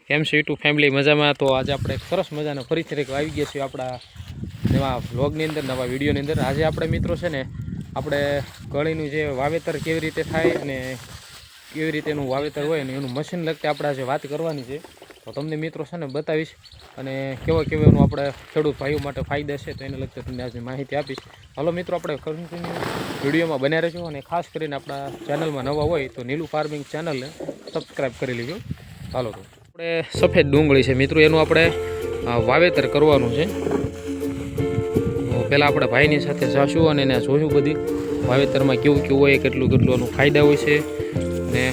કેમ છે YouTube family મજામાં? તો આજે આપણે સરસ મજાનો ફરીથી એક આવી ગયા છીએ આપણા નવા વ્લોગની અંદર, નવા વિડીયોની અંદર. આજે આપણે મિત્રો છે ને આપણે કળીનું જે વાવેતર કેવી રીતે થાય અને કેવી રીતે એનું વાવેતર હોય ને એનું મશીન લગતે આપણે આજે વાત કરવાની છે. તો તમને મિત્રો છે ને બતાવીશ અને કેવો એનું આપણે ખેડૂત ભાઈઓ માટે ફાયદા છે તો એને લગતે તમને આજની માહિતી આપીશ. હાલો મિત્રો, આપણે કન્ટિન્યુ વિડીયોમાં બન્યા રહેજો અને ખાસ કરીને આપણા ચેનલમાં નવા હોય તો નીલુ ફાર્મિંગ ચેનલને સબસ્ક્રાઈબ કરી લેજો. હાલો, તો આપણે સફેદ ડુંગળી છે મિત્રો, એનું આપણે વાવેતર કરવાનું છે. તો પહેલાં આપણે ભાઈની સાથે જાશું અને એને જોયું બધી વાવેતરમાં કેવું હોય, કેટલું એનું ફાયદા હોય છે અને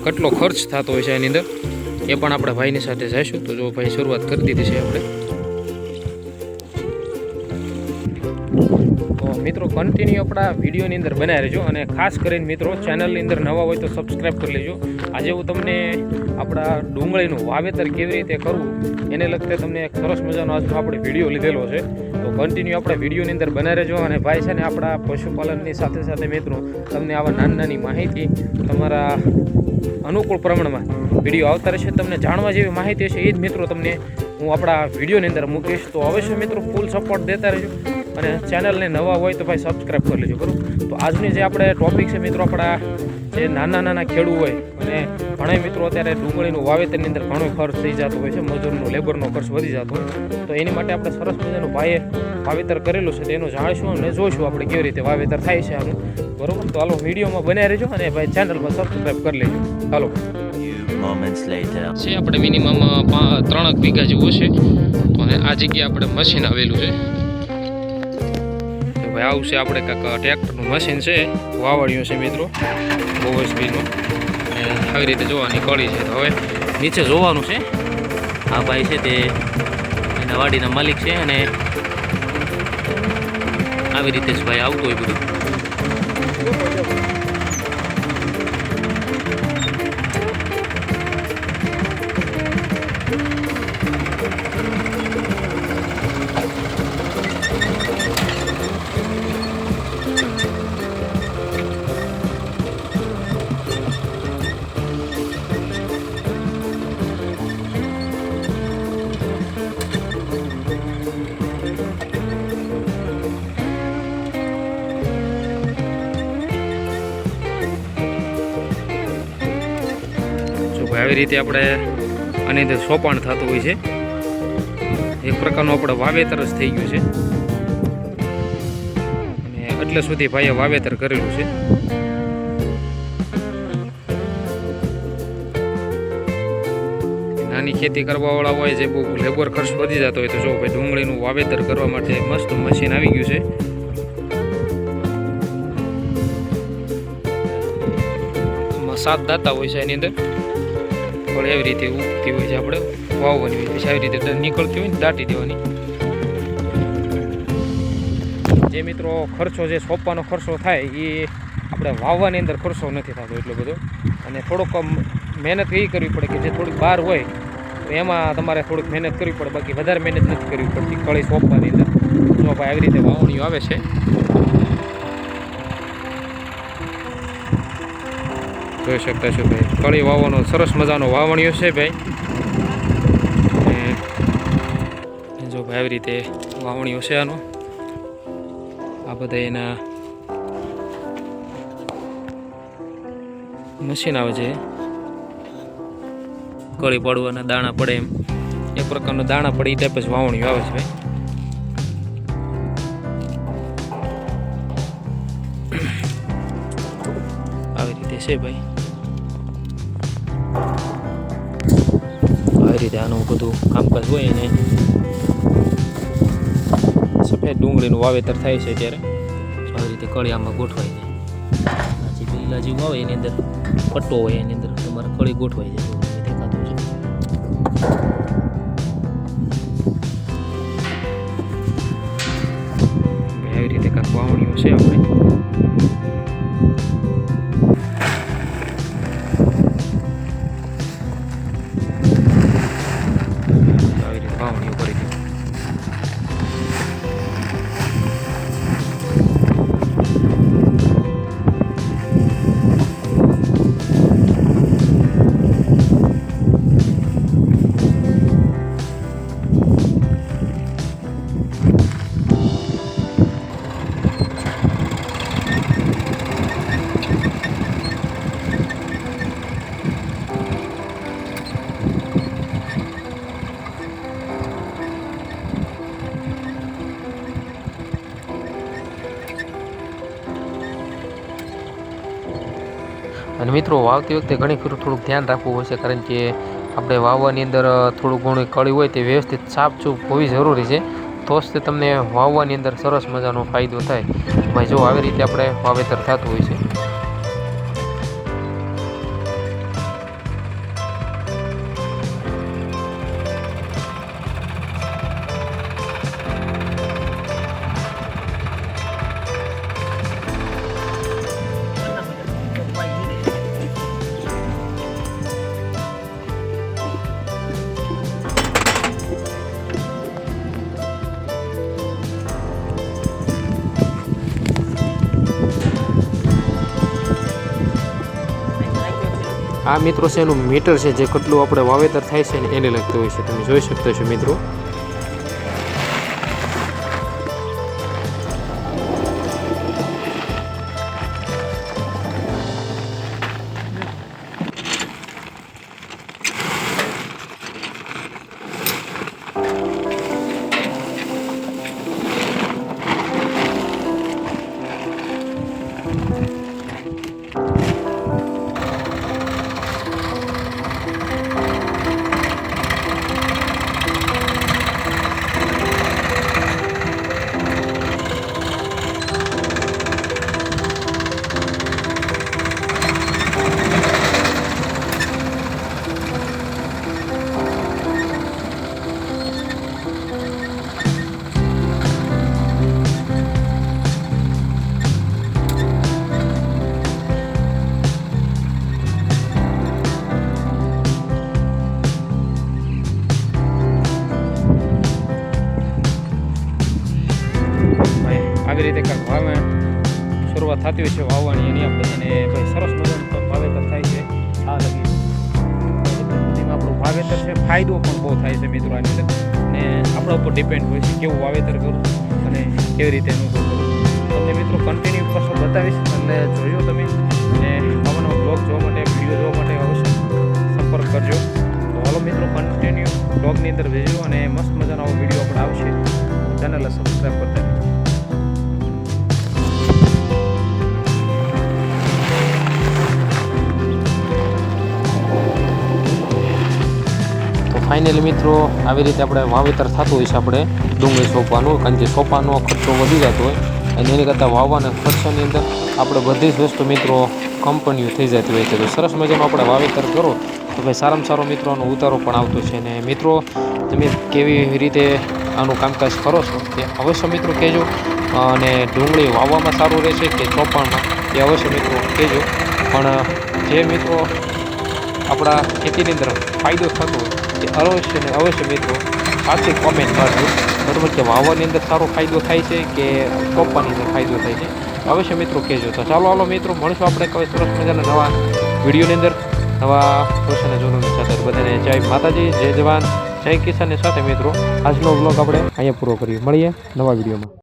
કેટલો ખર્ચ થતો હોય છે એની અંદર, એ પણ આપણે ભાઈની સાથે જઈશું. તો જો ભાઈ શરૂઆત કરી દીધી છે આપણે. તો મિત્રો કન્ટિન્યુ આપણા વિડીયોની અંદર બનાવી રહેજો અને ખાસ કરીને મિત્રો ચેનલની અંદર નવા હોય તો સબસ્ક્રાઈબ કરી લેજો. આજે હું તમને આપણા ડુંગળીનું વાવેતર કેવી રીતે કરવું એને લગતે તમને એક સરસ મજાનો આજનો આપણે વિડીયો લીધેલો છે. તો કન્ટિન્યુ આપણે વિડીયોની અંદર બનાવી રહેજો. અને ભાઈ છે ને આપણા પશુપાલનની સાથે સાથે મિત્રો તમને આવા નાની માહિતી તમારા અનુકૂળ પ્રમાણમાં વિડીયો આવતા રહેશે. તમને જાણવા જેવી માહિતી હશે એ જ મિત્રો તમને હું આપણા વિડીયોની અંદર મૂકીશ. તો અવશ્ય મિત્રો ફૂલ સપોર્ટ દેતા રહેજો અને ચેનલને નવા હોય તો ભાઈ સબસ્ક્રાઈબ કરી લેજો, બરાબર. તો આજની જે આપણે ટોપિક છે મિત્રો, આપણા જે નાના ખેડૂત હોય અને ઘણા મિત્રો અત્યારે ડુંગળીનું વાવેતરની અંદર ઘણો ખર્ચ થઈ જતો હોય છે, મજૂરનો લેબરનો ખર્ચ વધી જતો હોય, તો એની માટે આપણે સરસ મજાનું ભાઈએ વાવેતર કરેલું છે. તો એનું જાણીશું અને જોઈશું આપણે કેવી રીતે વાવેતર થાય છે આનું, બરાબર. તો હાલો વિડીયોમાં બનાવી રહેજો અને ભાઈ ચેનલમાં સબસ્ક્રાઈબ કરી લેજો. હાલો, છે આપણે મિનિમમ 3 વીઘા જેવું છે. તો આ જગ્યાએ આપણે મશીન આવેલું છે. આવું છે આપણે કાંઈક ટ્રેક્ટરનું મશીન છે, વાવડિયું છે મિત્રો, ઓએસબીનું. અને આવી રીતે જોવાની કળી છે. તો હવે નીચે જોવાનું છે. આ ભાઈ છે તે એના વાડીના માલિક છે અને આવી રીતે જ ભાઈ આવતું હોય બધું. આવી રીતે આપણે આની અંદર સોપાણ થતું હોય છે. એક પ્રકારનું આપણે વાવેતર જ થઈ ગયું છે અને એટલે સુધી ભાઈએ વાવેતર કરેલું છે. નાની ખેતી કરવાવાળા હોય જે બહુ લેબર ખર્ચ વધી જતો હોય તો જો ભાઈ ડુંગળીનું વાવેતર કરવા માટે મસ્ત મશીન આવી ગયું છે. સાત દાતા હોય છે એની અંદર, એવી રીતે ઉગતી હોય છે, આપણે વાવવાની હોય પછી આવી રીતે નીકળતી હોય ને દાટી દેવાની. જે મિત્રો ખર્ચો જે સોંપવાનો ખર્ચો થાય એ આપણે વાવવાની અંદર ખર્ચો નથી થતો એટલો બધો. અને થોડોક મહેનત એ કરવી પડે કે જે થોડીક બહાર હોય તો એમાં તમારે થોડીક મહેનત કરવી પડે, બાકી વધારે મહેનત નથી કરવી પડતી કળી સોંપવાની અંદર. જો ભાઈ આવી રીતે વાવણીઓ આવે છે. જોઈ શકતા છો ભાઈ, કળી વાવવાનો સરસ મજાનો વાવણીઓ છે ભાઈ. જો ભાઈ આવી રીતે વાવણીઓ છે આનો. આ બધા એના મશીન આવે છે, કળી પડવાના દાણા પડે એમ એક પ્રકારનો દાણા પડે એ ટાઈપ જ વાવણીઓ આવે છે ભાઈ. આવી રીતે છે ભાઈ. આવી રીતે આનું બધું કામકાજ હોય ને સફેદ ડુંગળીનું વાવેતર થાય છે ત્યારે આવી રીતે કળી આમાં ગોઠવાઈ જાય. પછી લીલા જેવું આવે એની અંદર પટ્ટો હોય, એની અંદર તમારે કળી ગોઠવાઈ જાય. દેખાતું છે આવી રીતે કાંઈક વાવણીઓ છે આપણે. અને મિત્રો વાવતી વખતે ઘણી ખરું થોડુંક ધ્યાન રાખવું હોય છે, કારણ કે આપણે વાવવાની અંદર થોડું ઘણું કળી હોય તે વ્યવસ્થિત સાફસૂફ હોવી જરૂરી છે, તો જ તે તમને વાવવાની અંદર સરસ મજાનો ફાયદો થાય. ભાઈ જો આવી રીતે આપણે વાવેતર થતું હોય છે. આ મિત્રો છે એનું મીટર છે, જે કેટલું આપણે વાવેતર થાય છે ને એને લગતું હોય છે. તમે જોઈ શકતા છો મિત્રો. આવી રીતે કાંઈક વાવે શરૂઆત થતી હોય છે વાવવાની, એની આપણે ભાઈ સરસ મજાનું વાવેતર થાય છે. આ લગી બધીમાં આપણું વાવેતર છે, ફાયદો પણ બહુ થાય છે મિત્રો આની અંદર, ને આપણા ઉપર ડિપેન્ડ હોય છે કેવું વાવેતર કરું અને કેવી રીતે એનું કરું. તમને મિત્રો કન્ટિન્યુ પ્રોસેસ બતાવીશ, અને જોયો તમે, અને આવાનો બ્લોગ જોવા માટે, વિડીયો જોવા માટે અવશ્ય સંપર્ક કરજો. તો હાલો મિત્રો, કન્ટિન્યુ બ્લોગની અંદર ભેજો, અને મસ્ત મજાનો આવો વિડીયો આપણે આવશે. ચેનલને સબસ્ક્રાઈબ કરતા રહેજો. ફાઇનલી મિત્રો આવી રીતે આપણે વાવેતર થતું હોય છે આપણે ડુંગળી સોંપવાનું, કારણ કે સોંપવાનો ખર્ચો વધી જતો હોય, અને એની કરતાં વાવવાના ખર્ચાની અંદર આપણે બધી જ વસ્તુ મિત્રો કંપનીઓ થઈ જતી હોય છે. તો સરસ મજાનું આપણે વાવેતર કરો તો ભાઈ સારામાં સારો મિત્રોનો ઉતારો પણ આવતો છે. અને મિત્રો તમે કેવી રીતે આનું કામકાજ કરો છો તે અવશ્ય મિત્રો કહેજો, અને ડુંગળી વાવવામાં સારું રહેશે કે ચોપાણમાં એ અવશ્ય મિત્રો કહેજો. પણ જે મિત્રો આપણા ખેતીની અંદર ફાયદો થતો હોય એ અવશ્ય ને અવશ્ય મિત્રો સાચી કોમેન્ટ કરજો, બરાબર, કે વાવવાની અંદર સારો ફાયદો થાય છે કે ચોપાની અંદર ફાયદો થાય છે, અવશ્ય મિત્રો કહેજો. તો ચાલો હાલો મિત્રો, મળશું આપણે કઈ સરસ મજાના નવા વિડીયોની અંદર, નવા ક્વેશ્ચન જોડવાની સાથે. બધાને જય માતાજી, જય જવાન, જય કિસાનની સાથે મિત્રો આજનો વ્લોગ આપણે અહીંયા પૂરો કરીએ. મળીએ નવા વિડીયોમાં.